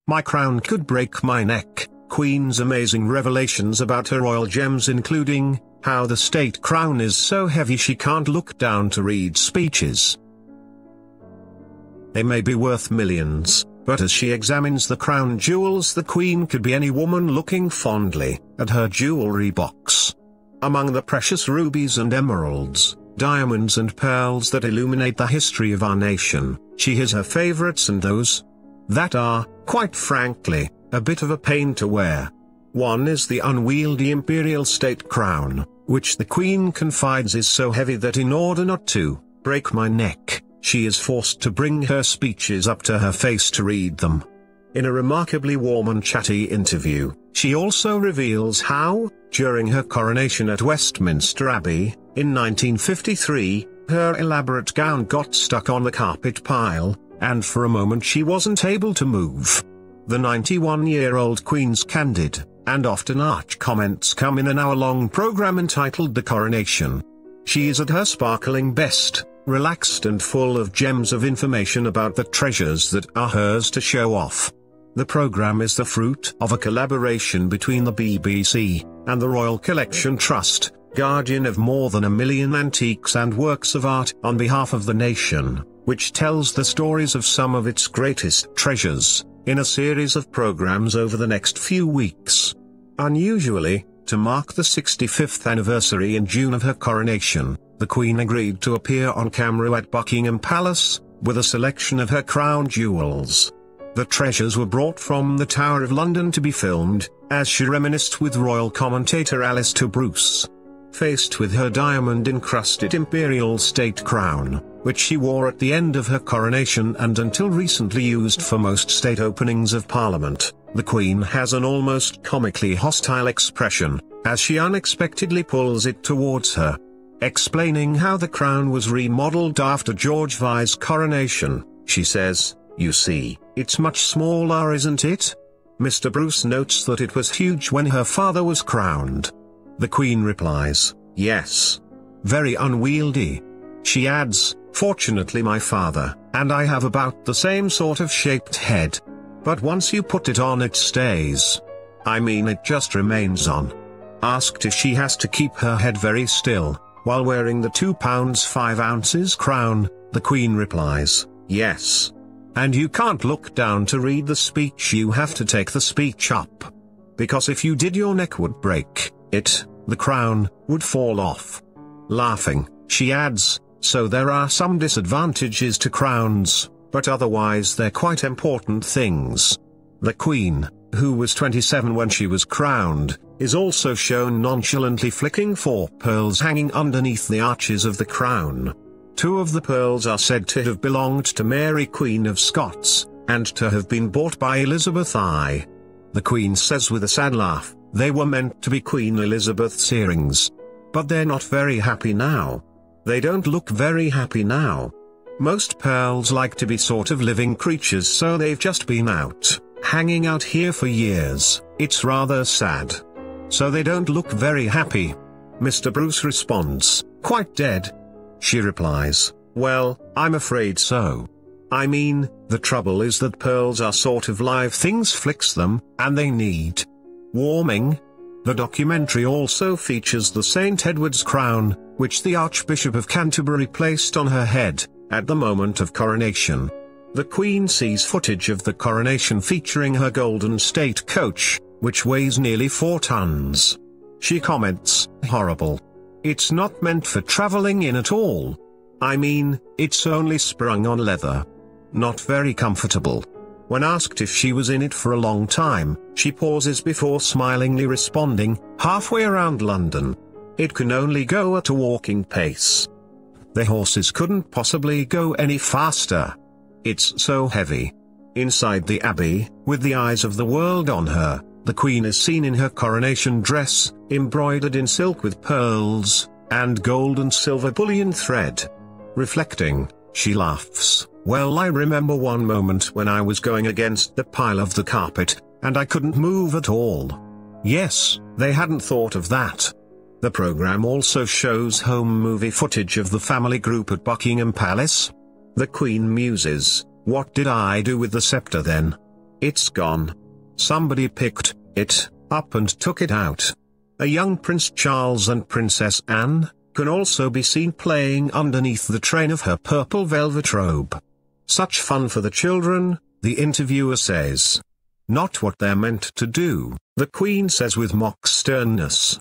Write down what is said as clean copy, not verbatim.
My crown could break my neck. Queen's amazing revelations about her royal gems, including how the state crown is so heavy she can't look down to read speeches. They may be worth millions, but as she examines the crown jewels, the Queen could be any woman looking fondly at her jewellery box. Among the precious rubies and emeralds, diamonds and pearls that illuminate the history of our nation, she has her favourites and those that are, quite frankly, a bit of a pain to wear. One is the unwieldy imperial state crown, which the Queen confides is so heavy that in order not to break my neck, she is forced to bring her speeches up to her face to read them. In a remarkably warm and chatty interview, she also reveals how, during her coronation at Westminster Abbey, in 1953, her elaborate gown got stuck on the carpet pile, and for a moment she wasn't able to move. The 91-year-old Queen's candid, and often arch comments come in an hour-long program entitled The Coronation. She is at her sparkling best, relaxed and full of gems of information about the treasures that are hers to show off. The program is the fruit of a collaboration between the BBC and the Royal Collection Trust, guardian of more than 1 million antiques and works of art on behalf of the nation, which tells the stories of some of its greatest treasures, in a series of programs over the next few weeks. Unusually, to mark the 65th anniversary in June of her coronation, the Queen agreed to appear on camera at Buckingham Palace, with a selection of her crown jewels. The treasures were brought from the Tower of London to be filmed, as she reminisced with royal commentator Alistair Bruce. Faced with her diamond-encrusted imperial state crown, which she wore at the end of her coronation and until recently used for most state openings of Parliament, the Queen has an almost comically hostile expression, as she unexpectedly pulls it towards her. Explaining how the crown was remodeled after George V's coronation, she says, "You see, it's much smaller, isn't it?" Mr. Bruce notes that it was huge when her father was crowned. The Queen replies, "Yes. Very unwieldy." She adds, "Fortunately my father and I have about the same sort of shaped head. But once you put it on it stays. I mean it just remains on." Asked if she has to keep her head very still, while wearing the 2 pounds 5 ounces crown, the Queen replies, "Yes. And you can't look down to read the speech, you have to take the speech up. Because if you did your neck would break, the crown, would fall off." Laughing, she adds, "So there are some disadvantages to crowns, but otherwise they're quite important things." The Queen, who was 27 when she was crowned, is also shown nonchalantly flicking 4 pearls hanging underneath the arches of the crown. 2 of the pearls are said to have belonged to Mary Queen of Scots, and to have been bought by Elizabeth I. The Queen says with a sad laugh, they were meant to be Queen Elizabeth's earrings. But they're not very happy now. They don't look very happy now. Most pearls like to be sort of living creatures, so they've just been hanging out here for years. It's rather sad. So they don't look very happy. Mr. Bruce responds, "Quite dead?" She replies, "Well, I'm afraid so. I mean, the trouble is that pearls are sort of live things, flicks them, and they need warming." The documentary also features the St. Edward's crown, which the Archbishop of Canterbury placed on her head at the moment of coronation. The Queen sees footage of the coronation featuring her golden state coach, which weighs nearly 4 tons. She comments, "Horrible. It's not meant for traveling in at all. I mean, it's only sprung on leather. Not very comfortable." When asked if she was in it for a long time, she pauses before smilingly responding, "Halfway around London. It can only go at a walking pace. The horses couldn't possibly go any faster. It's so heavy." Inside the Abbey, with the eyes of the world on her, the Queen is seen in her coronation dress, embroidered in silk with pearls, and gold and silver bullion thread. Reflecting, she laughs, "Well, I remember one moment when I was going against the pile of the carpet, and I couldn't move at all." Yes, they hadn't thought of that. The program also shows home movie footage of the family group at Buckingham Palace. The Queen muses, "What did I do with the scepter then? It's gone. Somebody picked it up and took it out. A young Prince Charles and Princess Anne can also be seen playing underneath the train of her purple velvet robe. Such fun for the children, the interviewer says. Not what they're meant to do, the Queen says with mock sternness.